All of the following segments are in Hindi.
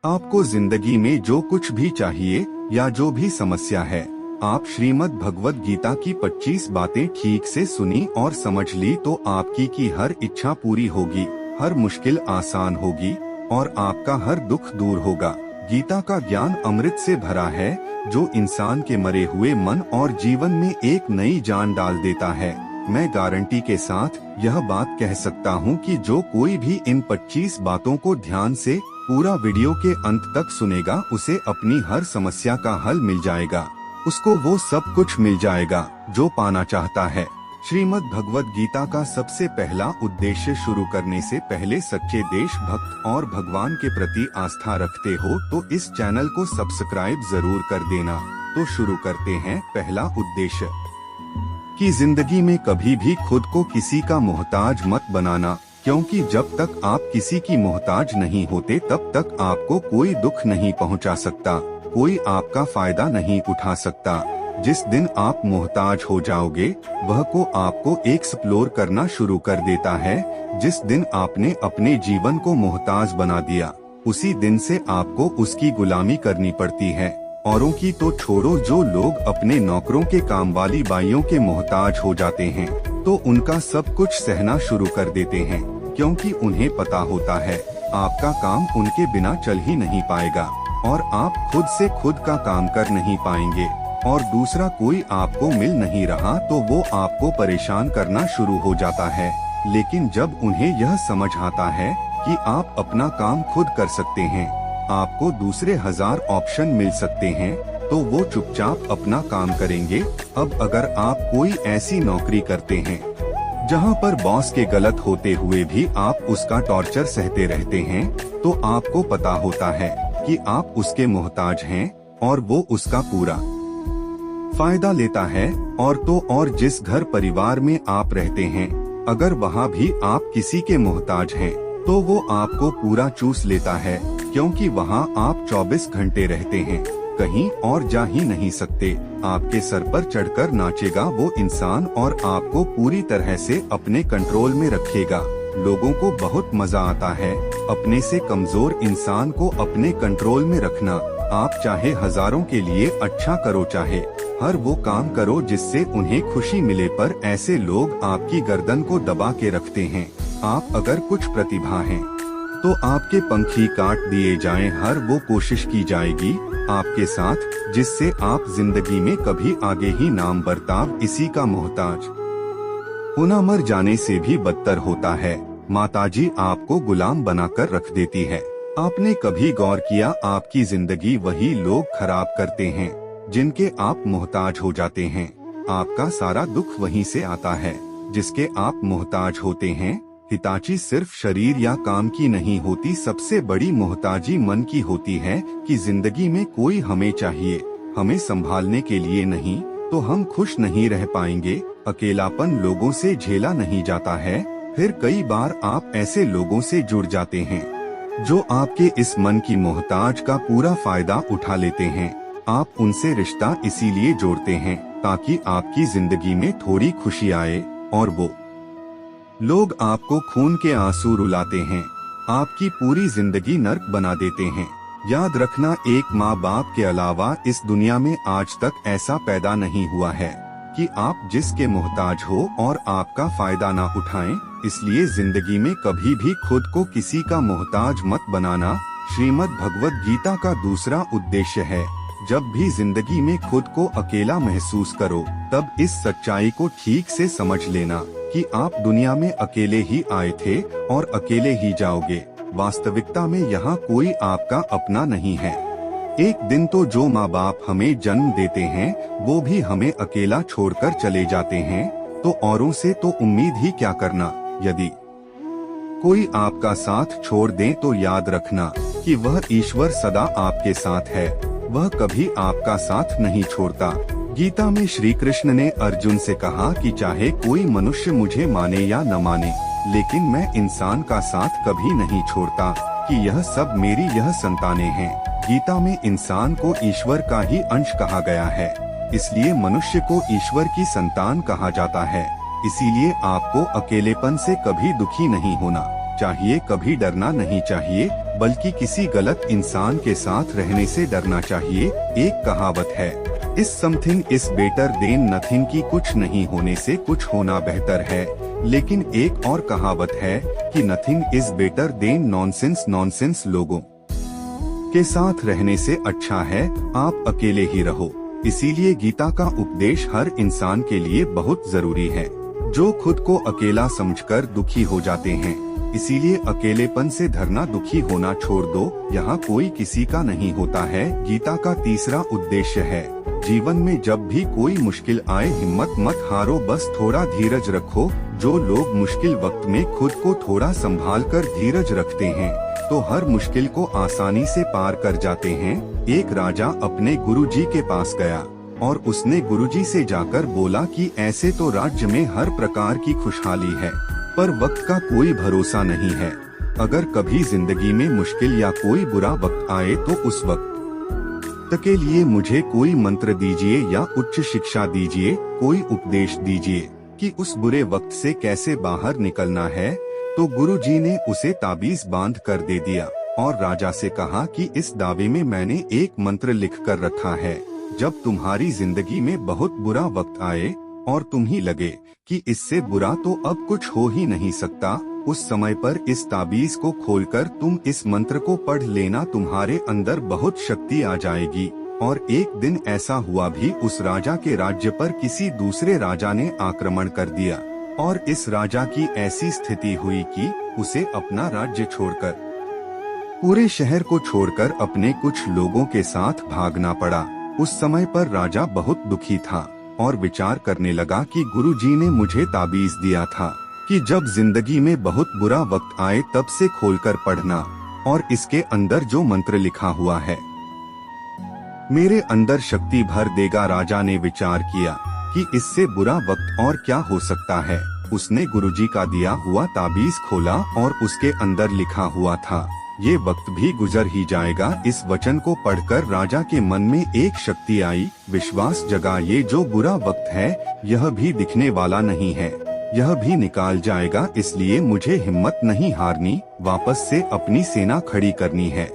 आपको जिंदगी में जो कुछ भी चाहिए या जो भी समस्या है, आप श्रीमद् भगवद गीता की 25 बातें ठीक से सुनी और समझ ली तो आपकी की हर इच्छा पूरी होगी, हर मुश्किल आसान होगी और आपका हर दुख दूर होगा। गीता का ज्ञान अमृत से भरा है, जो इंसान के मरे हुए मन और जीवन में एक नई जान डाल देता है। मैं गारंटी के साथ यह बात कह सकता हूँ कि जो कोई भी इन 25 बातों को ध्यान से पूरा वीडियो के अंत तक सुनेगा, उसे अपनी हर समस्या का हल मिल जाएगा, उसको वो सब कुछ मिल जाएगा जो पाना चाहता है। श्रीमद् भगवद गीता का सबसे पहला उद्देश्य, शुरू करने से पहले सच्चे देशभक्त और भगवान के प्रति आस्था रखते हो तो इस चैनल को सब्सक्राइब जरूर कर देना। तो शुरू करते हैं। पहला उद्देश्य कि जिंदगी में कभी भी खुद को किसी का मोहताज मत बनाना, क्योंकि जब तक आप किसी की मोहताज नहीं होते तब तक आपको कोई दुख नहीं पहुंचा सकता, कोई आपका फायदा नहीं उठा सकता। जिस दिन आप मोहताज हो जाओगे, वह को आपको एक्सप्लोर करना शुरू कर देता है। जिस दिन आपने अपने जीवन को मोहताज बना दिया, उसी दिन से आपको उसकी गुलामी करनी पड़ती है। औरों की तो छोड़ो, जो लोग अपने नौकरों के काम वाली बाइयों के मोहताज हो जाते हैं तो उनका सब कुछ सहना शुरू कर देते हैं, क्योंकि उन्हें पता होता है आपका काम उनके बिना चल ही नहीं पाएगा और आप खुद से खुद का काम कर नहीं पाएंगे और दूसरा कोई आपको मिल नहीं रहा तो वो आपको परेशान करना शुरू हो जाता है। लेकिन जब उन्हें यह समझ आता है कि आप अपना काम खुद कर सकते हैं, आपको दूसरे 1000 ऑप्शन मिल सकते हैं, तो वो चुपचाप अपना काम करेंगे। अब अगर आप कोई ऐसी नौकरी करते हैं जहां पर बॉस के गलत होते हुए भी आप उसका टॉर्चर सहते रहते हैं, तो आपको पता होता है कि आप उसके मोहताज हैं और वो उसका पूरा फायदा लेता है। और जिस घर परिवार में आप रहते हैं, अगर वहाँ भी आप किसी के मोहताज हैं, तो वो आपको पूरा चूस लेता है, क्योंकि वहाँ आप 24 घंटे रहते हैं, कहीं और जा ही नहीं सकते। आपके सर पर चढ़कर नाचेगा वो इंसान और आपको पूरी तरह से अपने कंट्रोल में रखेगा। लोगों को बहुत मजा आता है अपने से कमजोर इंसान को अपने कंट्रोल में रखना। आप चाहे हजारों के लिए अच्छा करो, चाहे हर वो काम करो जिससे उन्हें खुशी मिले, पर ऐसे लोग आपकी गर्दन को दबा के रखते हैं। आप अगर कुछ प्रतिभा हैं तो आपके पंख ही काट दिए जाएं, हर वो कोशिश की जाएगी आपके साथ जिससे आप जिंदगी में कभी आगे ही नाम बर्ताव इसी का मोहताज होना मर जाने से भी बदतर होता है। माताजी आपको गुलाम बनाकर रख देती है। आपने कभी गौर किया, आपकी जिंदगी वही लोग खराब करते हैं जिनके आप मोहताज हो जाते हैं। आपका सारा दुख वहीं से आता है जिसके आप मोहताज होते हैं। हिताची सिर्फ शरीर या काम की नहीं होती, सबसे बड़ी मोहताजी मन की होती है कि जिंदगी में कोई हमें चाहिए, हमें संभालने के लिए नहीं तो हम खुश नहीं रह पाएंगे। अकेलापन लोगों से झेला नहीं जाता है। फिर कई बार आप ऐसे लोगों से जुड़ जाते हैं जो आपके इस मन की मोहताज का पूरा फायदा उठा लेते हैं। आप उनसे रिश्ता इसीलिए जोड़ते हैं ताकि आपकी जिंदगी में थोड़ी खुशी आए, और वो लोग आपको खून के आंसू रुलाते हैं, आपकी पूरी जिंदगी नर्क बना देते हैं। याद रखना, एक माँ बाप के अलावा इस दुनिया में आज तक ऐसा पैदा नहीं हुआ है कि आप जिसके मोहताज हो और आपका फायदा ना उठाएं। इसलिए जिंदगी में कभी भी खुद को किसी का मोहताज मत बनाना। श्रीमद् भगवद गीता का दूसरा उद्देश्य है, जब भी जिंदगी में खुद को अकेला महसूस करो, तब इस सच्चाई को ठीक से समझ लेना कि आप दुनिया में अकेले ही आए थे और अकेले ही जाओगे। वास्तविकता में यहाँ कोई आपका अपना नहीं है। एक दिन तो जो माँ बाप हमें जन्म देते हैं वो भी हमें अकेला छोड़कर चले जाते हैं, तो औरों से तो उम्मीद ही क्या करना। यदि कोई आपका साथ छोड़ दे तो याद रखना कि वह ईश्वर सदा आपके साथ है, वह कभी आपका साथ नहीं छोड़ता। गीता में श्री कृष्ण ने अर्जुन से कहा कि चाहे कोई मनुष्य मुझे माने या न माने, लेकिन मैं इंसान का साथ कभी नहीं छोड़ता, कि यह सब मेरी यह संतानें हैं। गीता में इंसान को ईश्वर का ही अंश कहा गया है, इसलिए मनुष्य को ईश्वर की संतान कहा जाता है। इसीलिए आपको अकेलेपन से कभी दुखी नहीं होना। चाहिए, कभी डरना नहीं चाहिए, बल्कि किसी गलत इंसान के साथ रहने से डरना चाहिए। एक कहावत है, इस समथिंग इस बेटर देन नथिंग, की कुछ नहीं होने से कुछ होना बेहतर है। लेकिन एक और कहावत है कि nothing is better than nonsense, nonsense लोगों के साथ रहने से अच्छा है आप अकेले ही रहो। इसीलिए गीता का उपदेश हर इंसान के लिए बहुत जरूरी है, जो खुद को अकेला समझकर दुखी हो जाते हैं। इसीलिए अकेलेपन से डरना, दुखी होना छोड़ दो, यहाँ कोई किसी का नहीं होता है। गीता का तीसरा उद्देश्य है, जीवन में जब भी कोई मुश्किल आए हिम्मत मत हारो, बस थोड़ा धीरज रखो। जो लोग मुश्किल वक्त में खुद को थोड़ा संभाल कर धीरज रखते हैं तो हर मुश्किल को आसानी से पार कर जाते हैं। एक राजा अपने गुरुजी के पास गया और उसने गुरुजी से जाकर बोला कि ऐसे तो राज्य में हर प्रकार की खुशहाली है, पर वक्त का कोई भरोसा नहीं है। अगर कभी जिंदगी में मुश्किल या कोई बुरा वक्त आए तो उस वक्त के लिए मुझे कोई मंत्र दीजिए या उच्च शिक्षा दीजिए, कोई उपदेश दीजिए कि उस बुरे वक्त से कैसे बाहर निकलना है। तो गुरुजी ने उसे ताबीज बांध कर दे दिया और राजा से कहा कि इस दावे में मैंने एक मंत्र लिख कर रखा है, जब तुम्हारी जिंदगी में बहुत बुरा वक्त आए और तुम्हें लगे कि इससे बुरा तो अब कुछ हो ही नहीं सकता, उस समय पर इस ताबीज को खोलकर तुम इस मंत्र को पढ़ लेना, तुम्हारे अंदर बहुत शक्ति आ जाएगी। और एक दिन ऐसा हुआ भी, उस राजा के राज्य पर किसी दूसरे राजा ने आक्रमण कर दिया और इस राजा की ऐसी स्थिति हुई कि उसे अपना राज्य छोड़कर, पूरे शहर को छोड़कर अपने कुछ लोगों के साथ भागना पड़ा। उस समय पर राजा बहुत दुखी था और विचार करने लगा कि गुरुजी ने मुझे ताबीज दिया था कि जब जिंदगी में बहुत बुरा वक्त आए तब से खोलकर पढ़ना और इसके अंदर जो मंत्र लिखा हुआ है मेरे अंदर शक्ति भर देगा। राजा ने विचार किया कि इससे बुरा वक्त और क्या हो सकता है। उसने गुरुजी का दिया हुआ ताबीज खोला और उसके अंदर लिखा हुआ था, ये वक्त भी गुजर ही जाएगा। इस वचन को पढ़कर राजा के मन में एक शक्ति आई, विश्वास जगा, ये जो बुरा वक्त है यह भी दिखने वाला नहीं है, यह भी निकाल जाएगा। इसलिए मुझे हिम्मत नहीं हारनी, वापस से अपनी सेना खड़ी करनी है।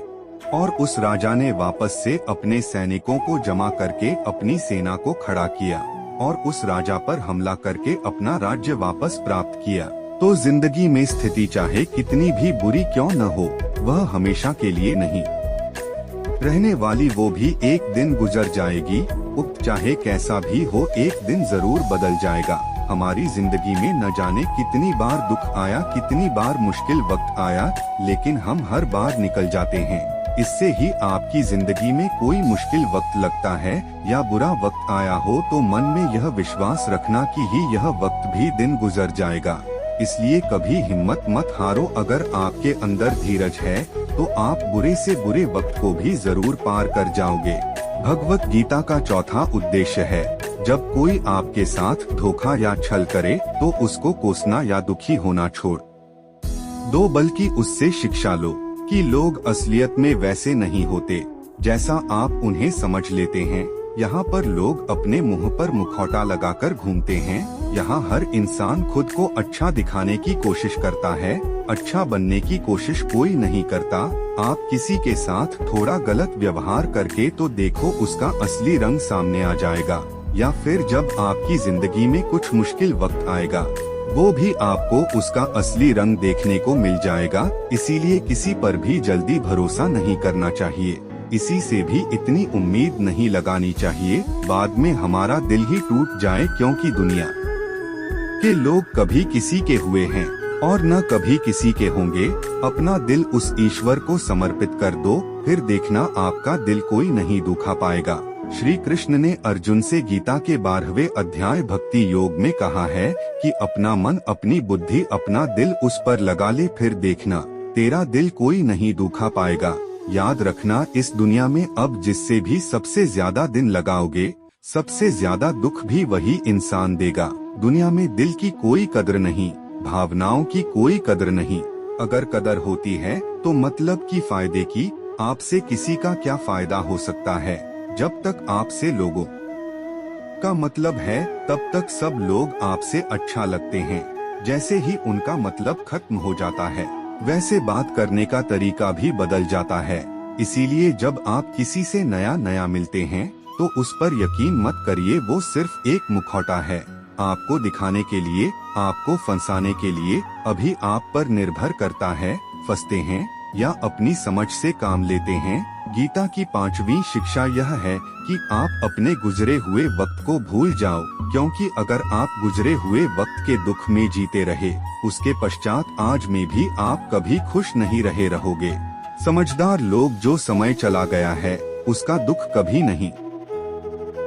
और उस राजा ने वापस से अपने सैनिकों को जमा करके अपनी सेना को खड़ा किया और उस राजा पर हमला करके अपना राज्य वापस प्राप्त किया। तो जिंदगी में स्थिति चाहे कितनी भी बुरी क्यों न हो, वह हमेशा के लिए नहीं रहने वाली, वो भी एक दिन गुजर जाएगी। वक्त चाहे कैसा भी हो एक दिन जरूर बदल जाएगा। हमारी जिंदगी में न जाने कितनी बार दुख आया, कितनी बार मुश्किल वक्त आया, लेकिन हम हर बार निकल जाते हैं। इससे ही आपकी जिंदगी में कोई मुश्किल वक्त लगता है या बुरा वक्त आया हो तो मन में यह विश्वास रखना कि ही यह वक्त भी दिन गुजर जाएगा। इसलिए कभी हिम्मत मत हारो। अगर आपके अंदर धीरज है तो आप बुरे से बुरे वक्त को भी जरूर पार कर जाओगे। भगवत गीता का चौथा उद्देश्य है, जब कोई आपके साथ धोखा या छल करे तो उसको कोसना या दुखी होना छोड़ दो, बल्कि उससे शिक्षा लो कि लोग असलियत में वैसे नहीं होते जैसा आप उन्हें समझ लेते हैं। यहाँ पर लोग अपने मुंह पर मुखौटा लगाकर घूमते हैं। यहाँ हर इंसान खुद को अच्छा दिखाने की कोशिश करता है, अच्छा बनने की कोशिश कोई नहीं करता। आप किसी के साथ थोड़ा गलत व्यवहार करके तो देखो, उसका असली रंग सामने आ जाएगा। या फिर जब आपकी जिंदगी में कुछ मुश्किल वक्त आएगा, वो भी आपको उसका असली रंग देखने को मिल जाएगा। इसीलिए किसी पर भी जल्दी भरोसा नहीं करना चाहिए, इसी से भी इतनी उम्मीद नहीं लगानी चाहिए, बाद में हमारा दिल ही टूट जाए। क्योंकि दुनिया के लोग कभी किसी के हुए हैं और न कभी किसी के होंगे। अपना दिल उस ईश्वर को समर्पित कर दो, फिर देखना आपका दिल कोई नहीं दुखा पाएगा। श्री कृष्ण ने अर्जुन से गीता के 12वें अध्याय भक्ति योग में कहा है कि अपना मन, अपनी बुद्धि, अपना दिल उस पर लगा ले, फिर देखना तेरा दिल कोई नहीं दुखा पाएगा। याद रखना, इस दुनिया में अब जिससे भी सबसे ज्यादा दिन लगाओगे, सबसे ज्यादा दुख भी वही इंसान देगा। दुनिया में दिल की कोई कदर नहीं, भावनाओं की कोई कदर नहीं। अगर कदर होती है तो मतलब की फायदे की। आपसे किसी का क्या फायदा हो सकता है? जब तक आपसे लोगों का मतलब है तब तक सब लोग आपसे अच्छा लगते हैं। जैसे ही उनका मतलब खत्म हो जाता है वैसे बात करने का तरीका भी बदल जाता है। इसीलिए जब आप किसी से नया नया मिलते हैं तो उस पर यकीन मत करिए, वो सिर्फ एक मुखौटा है, आपको दिखाने के लिए, आपको फंसाने के लिए। अभी आप पर निर्भर करता है फंसते हैं या अपनी समझ से काम लेते हैं। गीता की 5वीं शिक्षा यह है कि आप अपने गुजरे हुए वक्त को भूल जाओ, क्योंकि अगर आप गुजरे हुए वक्त के दुख में जीते रहे, उसके पश्चात आज में भी आप कभी खुश नहीं रहोगे। समझदार लोग जो समय चला गया है उसका दुख कभी नहीं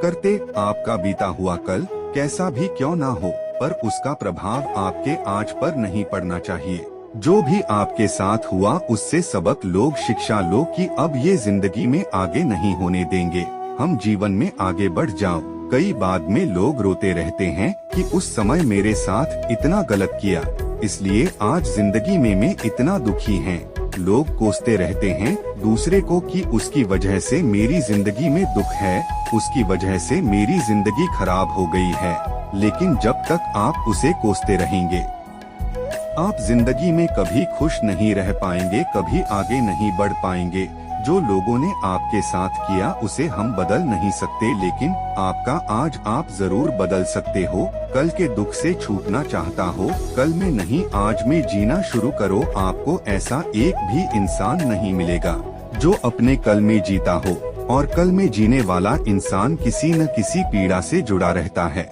करते। आपका बीता हुआ कल कैसा भी क्यों ना हो, पर उसका प्रभाव आपके आज पर नहीं पड़ना चाहिए। जो भी आपके साथ हुआ उससे सबक लो, शिक्षा लो कि अब ये जिंदगी में आगे नहीं होने देंगे। हम जीवन में आगे बढ़ जाओ। कई बाद में लोग रोते रहते हैं कि उस समय मेरे साथ इतना गलत किया, इसलिए आज जिंदगी में मैं इतना दुखी है। लोग कोसते रहते हैं दूसरे को कि उसकी वजह से मेरी जिंदगी में दुख है, उसकी वजह से मेरी जिंदगी खराब हो गई है। लेकिन जब तक आप उसे कोसते रहेंगे, आप जिंदगी में कभी खुश नहीं रह पाएंगे, कभी आगे नहीं बढ़ पाएंगे। जो लोगों ने आपके साथ किया उसे हम बदल नहीं सकते, लेकिन आपका आज आप जरूर बदल सकते हो। कल के दुख से छूटना चाहता हो, कल में नहीं आज में जीना शुरू करो। आपको ऐसा एक भी इंसान नहीं मिलेगा जो अपने कल में जीता हो, और कल में जीने वाला इंसान किसी न किसी पीड़ा से जुड़ा रहता है,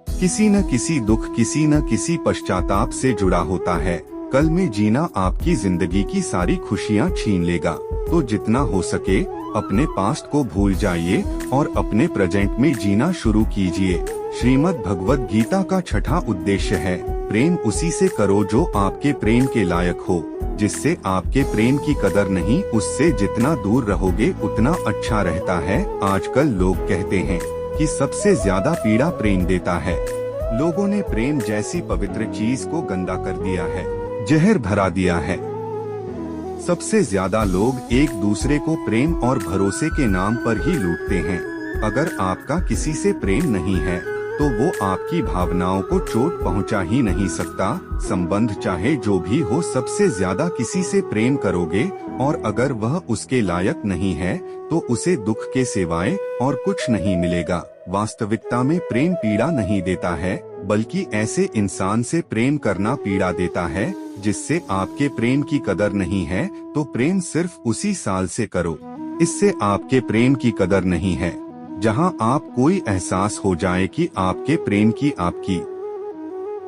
किसी न किसी दुख, किसी न किसी पश्चाताप से जुड़ा होता है। कल में जीना आपकी जिंदगी की सारी खुशियाँ छीन लेगा। तो जितना हो सके अपने पास्ट को भूल जाइए और अपने प्रेजेंट में जीना शुरू कीजिए। श्रीमद् भगवद गीता का 6ठा उद्देश्य है, प्रेम उसी से करो जो आपके प्रेम के लायक हो। जिससे आपके प्रेम की कदर नहीं, उससे जितना दूर रहोगे उतना अच्छा रहता है। आजकल लोग कहते हैं कि सबसे ज्यादा पीड़ा प्रेम देता है। लोगों ने प्रेम जैसी पवित्र चीज को गंदा कर दिया है, जहर भरा दिया है। सबसे ज्यादा लोग एक दूसरे को प्रेम और भरोसे के नाम पर ही लूटते हैं। अगर आपका किसी से प्रेम नहीं है तो वो आपकी भावनाओं को चोट पहुंचा ही नहीं सकता। संबंध चाहे जो भी हो, सबसे ज्यादा किसी से प्रेम करोगे और अगर वह उसके लायक नहीं है तो उसे दुख के सिवाय और कुछ नहीं मिलेगा। वास्तविकता में प्रेम पीड़ा नहीं देता है, बल्कि ऐसे इंसान से प्रेम करना पीड़ा देता है जिससे आपके प्रेम की कदर नहीं है। तो प्रेम सिर्फ उसी साल से करो, इससे आपके प्रेम की कदर नहीं है। जहां आप कोई एहसास हो जाए कि आपके प्रेम की, आपकी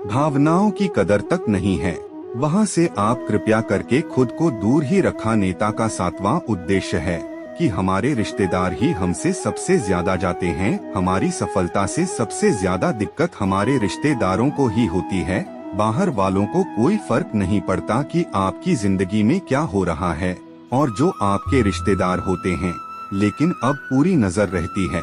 भावनाओं की कदर तक नहीं है, वहां से आप कृपया करके खुद को दूर ही रखा। नेता का 7वां उद्देश्य है कि हमारे रिश्तेदार ही हमसे सबसे ज्यादा जाते हैं। हमारी सफलता से सबसे ज्यादा दिक्कत हमारे रिश्तेदारों को ही होती है। बाहर वालों को कोई फर्क नहीं पड़ता कि आपकी जिंदगी में क्या हो रहा है और जो आपके रिश्तेदार होते हैं, लेकिन अब पूरी नजर रहती है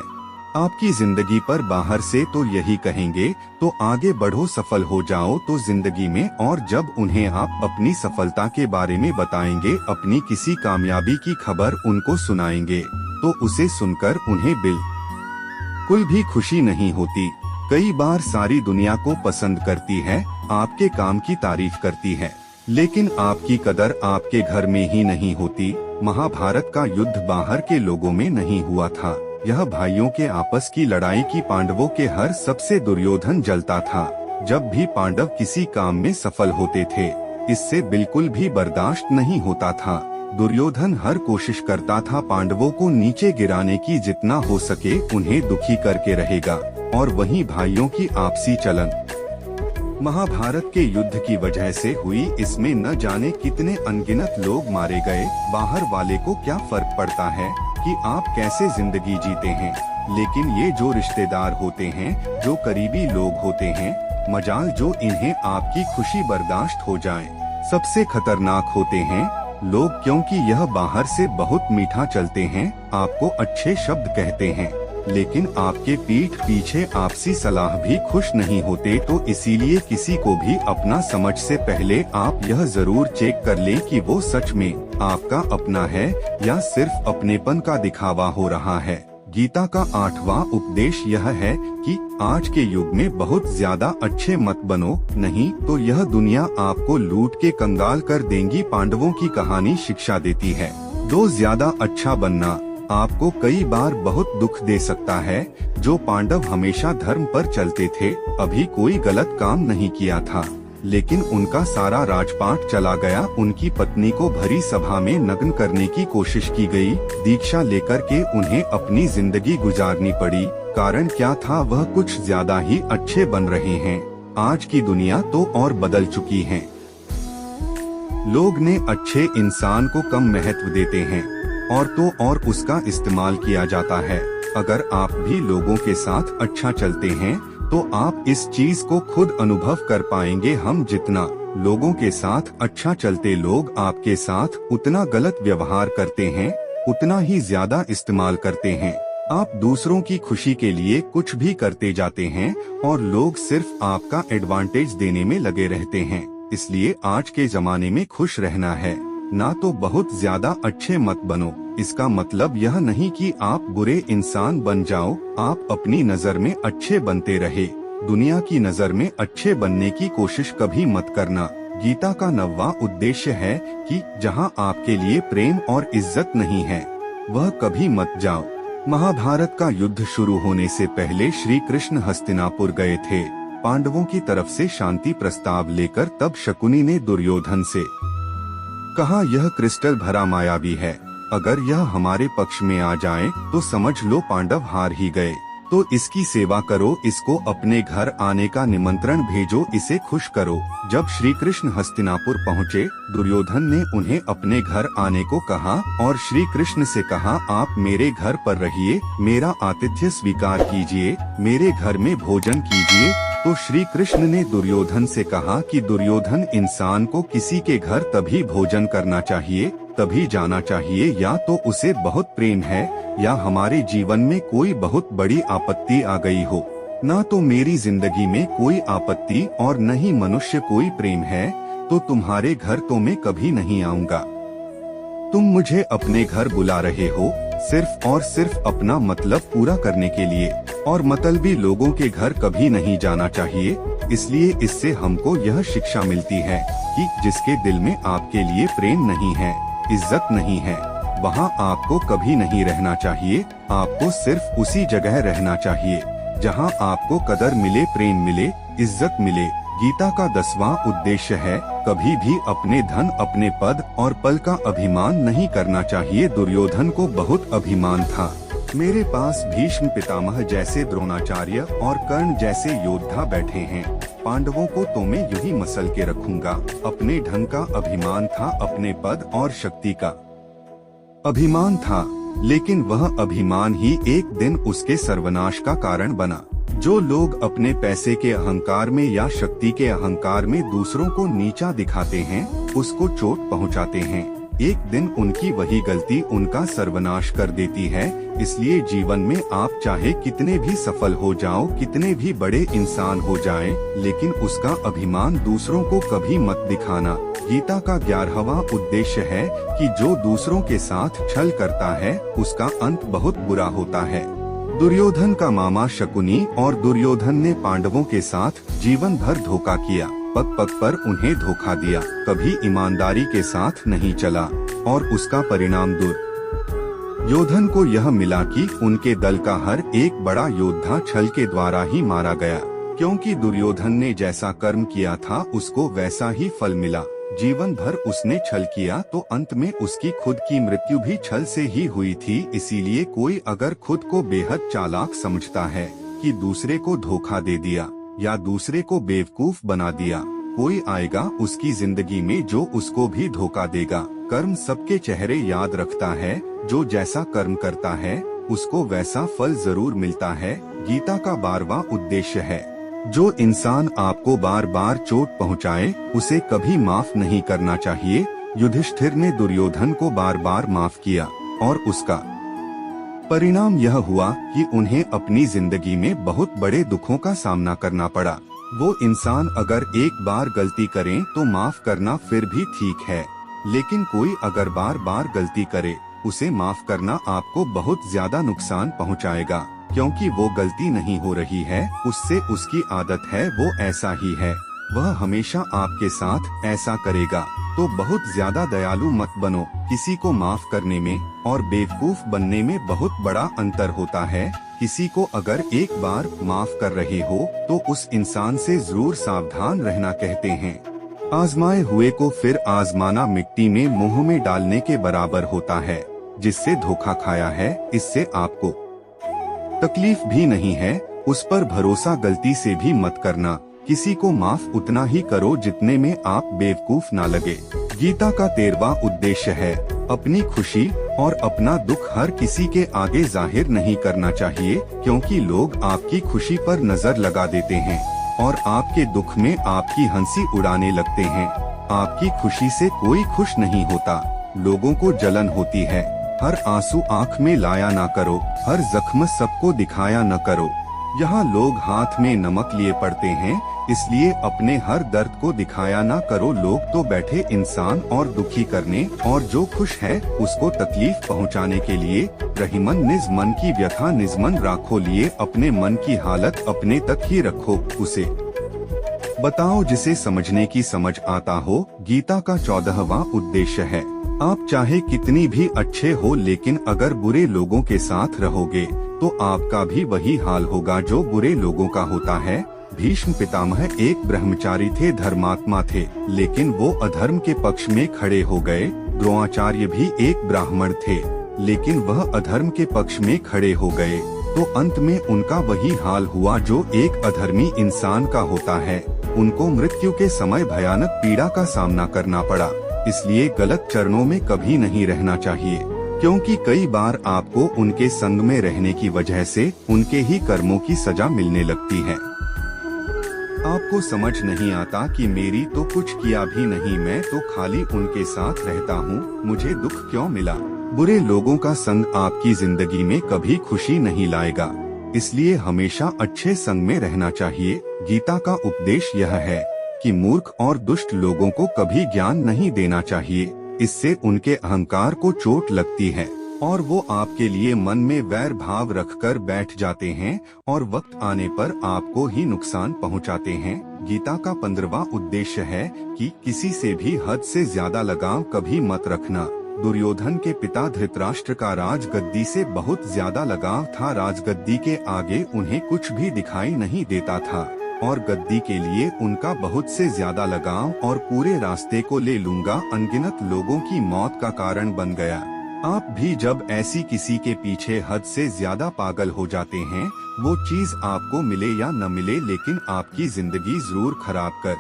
आपकी जिंदगी पर। बाहर से तो यही कहेंगे तो आगे बढ़ो, सफल हो जाओ तो जिंदगी में, और जब उन्हें आप अपनी सफलता के बारे में बताएंगे, अपनी किसी कामयाबी की खबर उनको सुनाएंगे, तो उसे सुनकर उन्हें बिल्कुल भी खुशी नहीं होती। कई बार सारी दुनिया को पसंद करती है, आपके काम की तारीफ करती है, लेकिन आपकी कदर आपके घर में ही नहीं होती। महाभारत का युद्ध बाहर के लोगों में नहीं हुआ था, यह भाइयों के आपस की लड़ाई की। पांडवों के हर सबसे दुर्योधन जलता था जब भी पांडव किसी काम में सफल होते थे, इससे बिल्कुल भी बर्दाश्त नहीं होता था। दुर्योधन हर कोशिश करता था पांडवों को नीचे गिराने की, जितना हो सके उन्हें दुखी करके रहेगा। और वहीं भाइयों की आपसी चलन महाभारत के युद्ध की वजह से हुई, इसमें न जाने कितने अनगिनत लोग मारे गए। बाहर वाले को क्या फर्क पड़ता है कि आप कैसे जिंदगी जीते हैं, लेकिन ये जो रिश्तेदार होते हैं, जो करीबी लोग होते हैं, मजाल जो इन्हें आपकी खुशी बर्दाश्त हो जाए, सबसे खतरनाक होते हैं लोग, क्योंकि यह बाहर से बहुत मीठा चलते हैं, आपको अच्छे शब्द कहते हैं, लेकिन आपके पीठ पीछे आपसी सलाह भी खुश नहीं होते। तो इसीलिए किसी को भी अपना समझ से पहले आप यह जरूर चेक कर लें कि वो सच में आपका अपना है या सिर्फ अपनेपन का दिखावा हो रहा है। गीता का 8वां उपदेश यह है कि आज के युग में बहुत ज्यादा अच्छे मत बनो, नहीं तो यह दुनिया आपको लूट के कंगाल कर देंगी। पांडवों की कहानी शिक्षा देती है, दो ज्यादा अच्छा बनना आपको कई बार बहुत दुख दे सकता है। जो पांडव हमेशा धर्म पर चलते थे, अभी कोई गलत काम नहीं किया था, लेकिन उनका सारा राजपाट चला गया। उनकी पत्नी को भरी सभा में नग्न करने की कोशिश की गई। दीक्षा लेकर के उन्हें अपनी जिंदगी गुजारनी पड़ी। कारण क्या था? वह कुछ ज्यादा ही अच्छे बन रहे हैं। आज की दुनिया तो और बदल चुकी है। लोग ने अच्छे इंसान को कम महत्व देते हैं और तो और उसका इस्तेमाल किया जाता है। अगर आप भी लोगों के साथ अच्छा चलते हैं तो आप इस चीज को खुद अनुभव कर पाएंगे। हम जितना लोगों के साथ अच्छा चलते, लोग आपके साथ उतना गलत व्यवहार करते हैं, उतना ही ज्यादा इस्तेमाल करते हैं। आप दूसरों की खुशी के लिए कुछ भी करते जाते हैं और लोग सिर्फ आपका एडवांटेज देने में लगे रहते हैं। इसलिए आज के जमाने में खुश रहना है, ना तो बहुत ज्यादा अच्छे मत बनो। इसका मतलब यह नहीं कि आप बुरे इंसान बन जाओ, आप अपनी नजर में अच्छे बनते रहे। दुनिया की नजर में अच्छे बनने की कोशिश कभी मत करना। गीता का 9वां उद्देश्य है कि जहां आपके लिए प्रेम और इज्जत नहीं है, वह कभी मत जाओ। महाभारत का युद्ध शुरू होने से पहले श्री कृष्ण हस्तिनापुर गए थे पांडवों की तरफ से शांति प्रस्ताव लेकर। तब शकुनी ने दुर्योधन से कहा, यह क्रिस्टल भरा मायावी है, अगर यह हमारे पक्ष में आ जाए तो समझ लो पांडव हार ही गए। तो इसकी सेवा करो, इसको अपने घर आने का निमंत्रण भेजो, इसे खुश करो। जब श्री कृष्ण हस्तिनापुर पहुँचे, दुर्योधन ने उन्हें अपने घर आने को कहा और श्री कृष्ण से कहा, आप मेरे घर पर रहिए, मेरा आतिथ्य स्वीकार कीजिए, मेरे घर में भोजन कीजिए। तो श्री कृष्ण ने दुर्योधन से कहा कि दुर्योधन, इंसान को किसी के घर तभी भोजन करना चाहिए, तभी जाना चाहिए, या तो उसे बहुत प्रेम है या हमारे जीवन में कोई बहुत बड़ी आपत्ति आ गई हो। ना तो मेरी जिंदगी में कोई आपत्ति और न ही मनुष्य कोई प्रेम है, तो तुम्हारे घर तो मैं कभी नहीं आऊंगा। तुम मुझे अपने घर बुला रहे हो सिर्फ और सिर्फ अपना मतलब पूरा करने के लिए, और मतलबी लोगों के घर कभी नहीं जाना चाहिए। इसलिए इससे हमको यह शिक्षा मिलती है कि जिसके दिल में आपके लिए प्रेम नहीं है, इज्जत नहीं है, वहाँ आपको कभी नहीं रहना चाहिए। आपको सिर्फ उसी जगह रहना चाहिए जहाँ आपको कदर मिले, प्रेम मिले, इज्जत मिले। गीता का 10वां उद्देश्य है, कभी भी अपने धन, अपने पद और पल का अभिमान नहीं करना चाहिए। दुर्योधन को बहुत अभिमान था, मेरे पास भीष्म पितामह जैसे, द्रोणाचार्य और कर्ण जैसे योद्धा बैठे हैं, पांडवों को तो मैं यूं मसल के रखूंगा। अपने ढंग का अभिमान था, अपने पद और शक्ति का अभिमान था, लेकिन वह अभिमान ही एक दिन उसके सर्वनाश का कारण बना। जो लोग अपने पैसे के अहंकार में या शक्ति के अहंकार में दूसरों को नीचा दिखाते हैं, उसको चोट पहुंचाते हैं, एक दिन उनकी वही गलती उनका सर्वनाश कर देती है। इसलिए जीवन में आप चाहे कितने भी सफल हो जाओ, कितने भी बड़े इंसान हो जाएं, लेकिन उसका अभिमान दूसरों को कभी मत दिखाना। गीता का 11वां उद्देश्य है कि जो दूसरों के साथ छल करता है, उसका अंत बहुत बुरा होता है। दुर्योधन का मामा शकुनी और दुर्योधन ने पांडवों के साथ जीवन भर धोखा किया, पग पग पर उन्हें धोखा दिया, कभी ईमानदारी के साथ नहीं चला, और उसका परिणाम दुर्योधन को यह मिला कि उनके दल का हर एक बड़ा योद्धा छल के द्वारा ही मारा गया, क्योंकि दुर्योधन ने जैसा कर्म किया था उसको वैसा ही फल मिला। जीवन भर उसने छल किया तो अंत में उसकी खुद की मृत्यु भी छल से ही हुई थी। इसीलिए कोई अगर खुद को बेहद चालाक समझता है कि दूसरे को धोखा दे दिया या दूसरे को बेवकूफ बना दिया, कोई आएगा उसकी जिंदगी में जो उसको भी धोखा देगा। कर्म सबके चेहरे याद रखता है, जो जैसा कर्म करता है उसको वैसा फल जरूर मिलता है। गीता का 12वां उद्देश्य है, जो इंसान आपको बार बार चोट पहुंचाए उसे कभी माफ नहीं करना चाहिए। युधिष्ठिर ने दुर्योधन को बार बार माफ किया और उसका परिणाम यह हुआ कि उन्हें अपनी जिंदगी में बहुत बड़े दुखों का सामना करना पड़ा। वो इंसान अगर एक बार गलती करें तो माफ करना फिर भी ठीक है, लेकिन कोई अगर बार बार गलती करे उसे माफ करना आपको बहुत ज्यादा नुकसान पहुंचाएगा, क्योंकि वो गलती नहीं हो रही है, उससे उसकी आदत है, वो ऐसा ही है, वह हमेशा आपके साथ ऐसा करेगा। तो बहुत ज्यादा दयालु मत बनो। किसी को माफ करने में और बेवकूफ बनने में बहुत बड़ा अंतर होता है। किसी को अगर एक बार माफ कर रहे हो तो उस इंसान से जरूर सावधान रहना कहते हैं। आजमाए हुए को फिर आजमाना मिट्टी में मुंह में डालने के बराबर होता है। जिससे धोखा खाया है, इससे आपको तकलीफ भी नहीं है, उस पर भरोसा गलती से भी मत करना। किसी को माफ उतना ही करो जितने में आप बेवकूफ ना लगे। गीता का 13वां उद्देश्य है, अपनी खुशी और अपना दुख हर किसी के आगे जाहिर नहीं करना चाहिए, क्योंकि लोग आपकी खुशी पर नजर लगा देते हैं और आपके दुख में आपकी हंसी उड़ाने लगते हैं। आपकी खुशी से कोई खुश नहीं होता, लोगों को जलन होती है। हर आंसू आँख में लाया ना करो, हर जख्म सबको दिखाया न करो। यहाँ लोग हाथ में नमक लिए पड़ते हैं, इसलिए अपने हर दर्द को दिखाया ना करो। लोग तो बैठे इंसान और दुखी करने और जो खुश है उसको तकलीफ पहुँचाने के लिए। रहीमन निज मन की व्यथा निज मन राखो लिए, अपने मन की हालत अपने तक ही रखो, उसे बताओ जिसे समझने की समझ आता हो। गीता का 14वां उद्देश्य है, आप चाहे कितनी भी अच्छे हो, लेकिन अगर बुरे लोगों के साथ रहोगे तो आपका भी वही हाल होगा जो बुरे लोगों का होता है। भीष्म पितामह एक ब्रह्मचारी थे, धर्मात्मा थे, लेकिन वो अधर्म के पक्ष में खड़े हो गए। द्रोणाचार्य भी एक ब्राह्मण थे, लेकिन वह अधर्म के पक्ष में खड़े हो गए, तो अंत में उनका वही हाल हुआ जो एक अधर्मी इंसान का होता है। उनको मृत्यु के समय भयानक पीड़ा का सामना करना पड़ा। इसलिए गलत चरणों में कभी नहीं रहना चाहिए, क्योंकि कई बार आपको उनके संग में रहने की वजह से उनके ही कर्मों की सजा मिलने लगती है। आपको समझ नहीं आता कि मेरी तो कुछ किया भी नहीं, मैं तो खाली उनके साथ रहता हूँ, मुझे दुख क्यों मिला। बुरे लोगों का संग आपकी जिंदगी में कभी खुशी नहीं लाएगा, इसलिए हमेशा अच्छे संग में रहना चाहिए। गीता का उपदेश यह है कि मूर्ख और दुष्ट लोगों को कभी ज्ञान नहीं देना चाहिए, इससे उनके अहंकार को चोट लगती है और वो आपके लिए मन में वैर भाव रखकर बैठ जाते हैं और वक्त आने पर आपको ही नुकसान पहुंचाते हैं। गीता का 15वां उद्देश्य है कि किसी से भी हद से ज्यादा लगाव कभी मत रखना। दुर्योधन के पिता धृतराष्ट्र का राजगद्दी से बहुत ज्यादा लगाव था। राजगद्दी के आगे उन्हें कुछ भी दिखाई नहीं देता था और गद्दी के लिए उनका बहुत से ज्यादा लगाव और पूरे रास्ते को ले लूंगा अनगिनत लोगों की मौत का कारण बन गया। आप भी जब ऐसी किसी के पीछे हद से ज्यादा पागल हो जाते हैं, वो चीज आपको मिले या न मिले, लेकिन आपकी जिंदगी जरूर खराब कर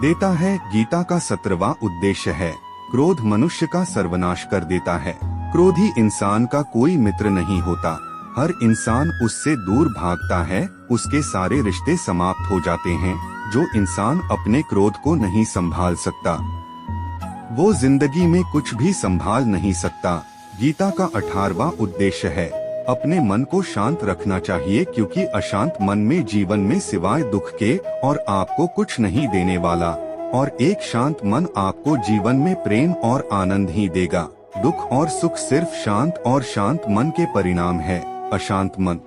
देता है। गीता का 17वां उद्देश्य है, क्रोध मनुष्य का सर्वनाश कर देता है। क्रोधी इंसान का कोई मित्र नहीं होता, हर इंसान उससे दूर भागता है, उसके सारे रिश्ते समाप्त हो जाते हैं। जो इंसान अपने क्रोध को नहीं संभाल सकता, वो जिंदगी में कुछ भी संभाल नहीं सकता। गीता का 18वां उद्देश्य है, अपने मन को शांत रखना चाहिए, क्योंकि अशांत मन में जीवन में सिवाय दुख के और आपको कुछ नहीं देने वाला, और एक शांत मन आपको जीवन में प्रेम और आनंद ही देगा। दुख और सुख सिर्फ शांत और शांत मन के परिणाम है। अशांत मन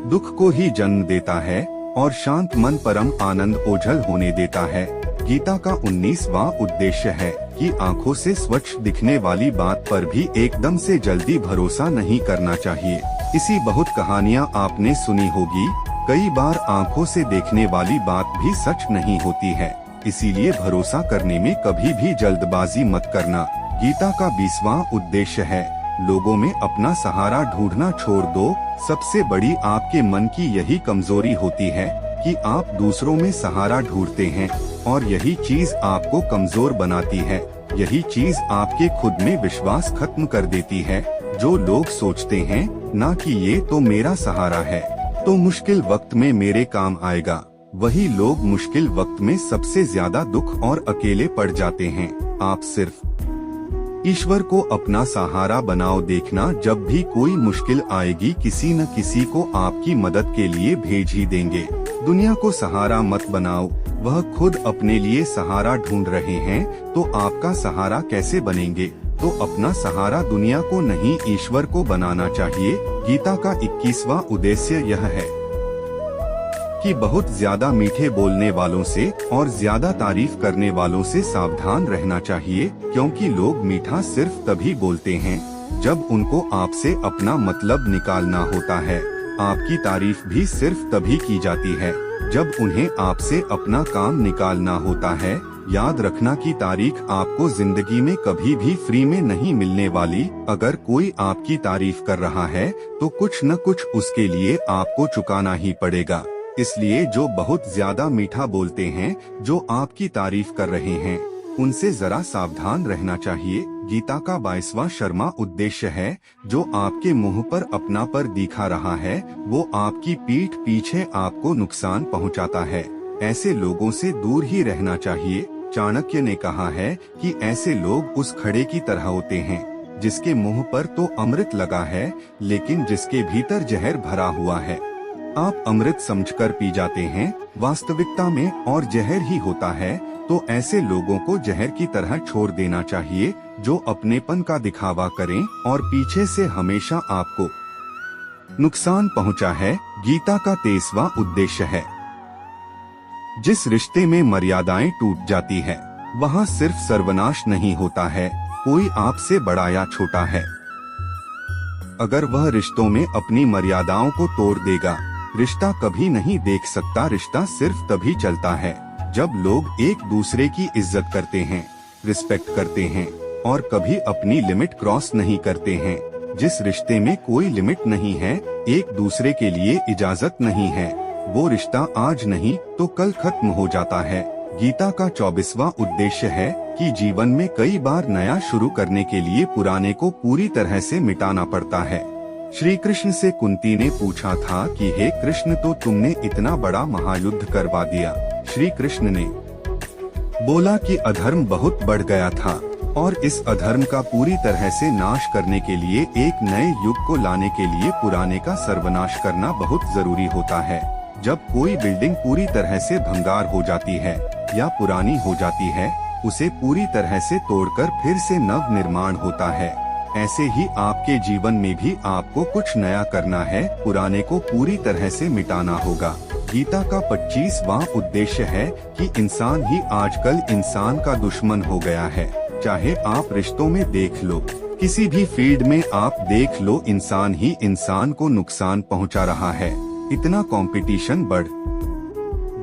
दुख को ही जन्म देता है और शांत मन परम आनंद ओझल होने देता है। गीता का 19वां उद्देश्य है कि आँखों से स्वच्छ दिखने वाली बात पर भी एकदम से जल्दी भरोसा नहीं करना चाहिए। इसी बहुत कहानियाँ आपने सुनी होगी, कई बार आँखों से देखने वाली बात भी सच नहीं होती है, इसीलिए भरोसा करने में कभी भी जल्दबाजी मत करना। गीता का 20वां उद्देश्य है, लोगों में अपना सहारा ढूंढना छोड़ दो। सबसे बड़ी आपके मन की यही कमजोरी होती है कि आप दूसरों में सहारा ढूंढते हैं, और यही चीज आपको कमजोर बनाती है। यही चीज आपके खुद में विश्वास खत्म कर देती है। जो लोग सोचते हैं ना कि ये तो मेरा सहारा है, तो मुश्किल वक्त में मेरे काम आएगा, वही लोग मुश्किल वक्त में सबसे ज्यादा दुख और अकेले पड़ जाते हैं। आप सिर्फ ईश्वर को अपना सहारा बनाओ। देखना जब भी कोई मुश्किल आएगी, किसी न किसी को आपकी मदद के लिए भेज ही देंगे। दुनिया को सहारा मत बनाओ, वह खुद अपने लिए सहारा ढूंढ रहे हैं, तो आपका सहारा कैसे बनेंगे। तो अपना सहारा दुनिया को नहीं ईश्वर को बनाना चाहिए। गीता का 21वां उद्देश्य यह है कि बहुत ज्यादा मीठे बोलने वालों से और ज्यादा तारीफ करने वालों से सावधान रहना चाहिए, क्योंकि लोग मीठा सिर्फ तभी बोलते हैं जब उनको आपसे अपना मतलब निकालना होता है। आपकी तारीफ भी सिर्फ तभी की जाती है जब उन्हें आपसे अपना काम निकालना होता है। याद रखना कि तारीफ आपको जिंदगी में कभी भी फ्री में नहीं मिलने वाली। अगर कोई आपकी तारीफ कर रहा है तो कुछ न कुछ उसके लिए आपको चुकाना ही पड़ेगा। इसलिए जो बहुत ज्यादा मीठा बोलते हैं, जो आपकी तारीफ कर रहे हैं, उनसे जरा सावधान रहना चाहिए। गीता का 22वां शर्मा उद्देश्य है, जो आपके मुंह पर अपना पर दिखा रहा है वो आपकी पीठ पीछे आपको नुकसान पहुंचाता है। ऐसे लोगों से दूर ही रहना चाहिए। चाणक्य ने कहा है कि ऐसे लोग उस खड़े की तरह होते हैं जिसके मुंह पर तो अमृत लगा है लेकिन जिसके भीतर जहर भरा हुआ है। आप अमृत समझकर पी जाते हैं, वास्तविकता में और जहर ही होता है। तो ऐसे लोगों को जहर की तरह छोड़ देना चाहिए, जो अपनेपन का दिखावा करें और पीछे से हमेशा आपको नुकसान पहुंचा है। गीता का 23वां उद्देश्य है, जिस रिश्ते में मर्यादाएं टूट जाती है वहाँ सिर्फ सर्वनाश नहीं होता है, कोई आपसे बड़ा या छोटा है। अगर वह रिश्तों में अपनी मर्यादाओं को तोड़ देगा, रिश्ता कभी नहीं देख सकता। रिश्ता सिर्फ तभी चलता है जब लोग एक दूसरे की इज्जत करते हैं, रिस्पेक्ट करते हैं और कभी अपनी लिमिट क्रॉस नहीं करते हैं। जिस रिश्ते में कोई लिमिट नहीं है, एक दूसरे के लिए इजाजत नहीं है, वो रिश्ता आज नहीं तो कल खत्म हो जाता है। गीता का 24वां उद्देश्य है कि जीवन में कई बार नया शुरू करने के लिए पुराने को पूरी तरह से मिटाना पड़ता है। श्री कृष्ण से कुंती ने पूछा था कि हे कृष्ण, तो तुमने इतना बड़ा महायुद्ध करवा दिया। श्री कृष्ण ने बोला कि अधर्म बहुत बढ़ गया था और इस अधर्म का पूरी तरह से नाश करने के लिए, एक नए युग को लाने के लिए पुराने का सर्वनाश करना बहुत जरूरी होता है। जब कोई बिल्डिंग पूरी तरह से भंगार हो जाती है या पुरानी हो जाती है, उसे पूरी तरह से तोड़कर फिर से नव निर्माण होता है। ऐसे ही आपके जीवन में भी आपको कुछ नया करना है, पुराने को पूरी तरह से मिटाना होगा। गीता का 25वां उद्देश्य है कि इंसान ही आजकल इंसान का दुश्मन हो गया है। चाहे आप रिश्तों में देख लो, किसी भी फील्ड में आप देख लो, इंसान ही इंसान को नुकसान पहुंचा रहा है। इतना कंपटीशन बढ़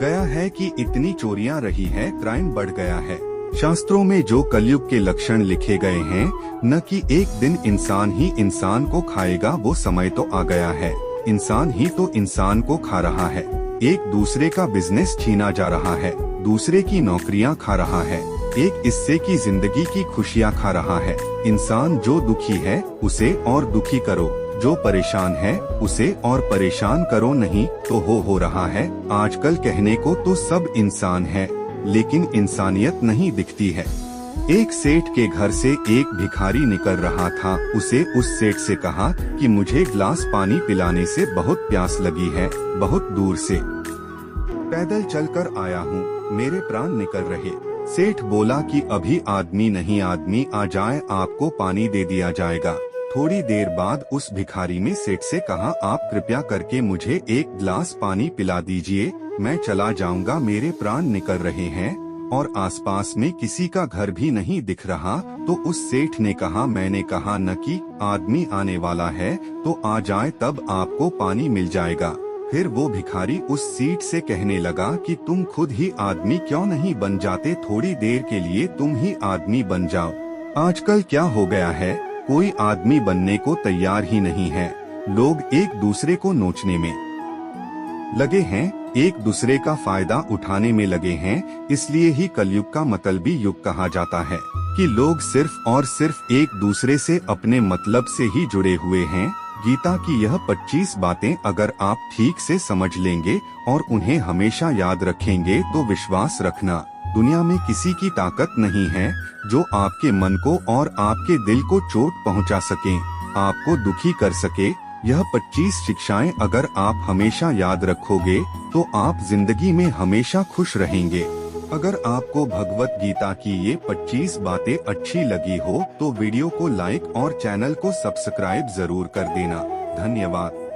गया है कि इतनी चोरियां रही है, क्राइम बढ़ गया है। शास्त्रों में जो कलयुग के लक्षण लिखे गए हैं, न कि एक दिन इंसान ही इंसान को खाएगा, वो समय तो आ गया है। इंसान ही तो इंसान को खा रहा है, एक दूसरे का बिजनेस छीना जा रहा है, दूसरे की नौकरियां खा रहा है, एक हिस्से की जिंदगी की खुशियां खा रहा है। इंसान जो दुखी है उसे और दुखी करो, जो परेशान है उसे और परेशान करो, नहीं तो हो रहा है। आजकल कहने को तो सब इंसान है, लेकिन इंसानियत नहीं दिखती है। एक सेठ के घर से एक भिखारी निकल रहा था। उसे उस सेठ से कहा कि मुझे ग्लास पानी पिलाने से बहुत प्यास लगी है, बहुत दूर से पैदल चलकर आया हूँ, मेरे प्राण निकल रहे। सेठ बोला कि अभी आदमी नहीं, आदमी आ जाए आपको पानी दे दिया जाएगा। थोड़ी देर बाद उस भिखारी ने सेठ से कहा, आप कृपया करके मुझे एक गिलास पानी पिला दीजिए, मैं चला जाऊंगा, मेरे प्राण निकल रहे हैं और आसपास में किसी का घर भी नहीं दिख रहा। तो उस सेठ ने कहा, मैंने कहा न कि आदमी आने वाला है, तो आ जाए तब आपको पानी मिल जाएगा। फिर वो भिखारी उस सीट से कहने लगा कि तुम खुद ही आदमी क्यों नहीं बन जाते, थोड़ी देर के लिए तुम ही आदमी बन जाओ। आजकल क्या हो गया है, कोई आदमी बनने को तैयार ही नहीं है। लोग एक दूसरे को नोचने में लगे हैं, एक दूसरे का फायदा उठाने में लगे हैं। इसलिए ही कलयुग का मतलबी युग कहा जाता है कि लोग सिर्फ और सिर्फ एक दूसरे से अपने मतलब से ही जुड़े हुए हैं। गीता की यह 25 बातें अगर आप ठीक से समझ लेंगे और उन्हें हमेशा याद रखेंगे तो विश्वास रखना, दुनिया में किसी की ताकत नहीं है जो आपके मन को और आपके दिल को चोट पहुंचा सके, आपको दुखी कर सके। यह 25 शिक्षाएं अगर आप हमेशा याद रखोगे तो आप जिंदगी में हमेशा खुश रहेंगे। अगर आपको भगवत गीता की ये 25 बातें अच्छी लगी हो तो वीडियो को लाइक और चैनल को सब्सक्राइब जरूर कर देना। धन्यवाद।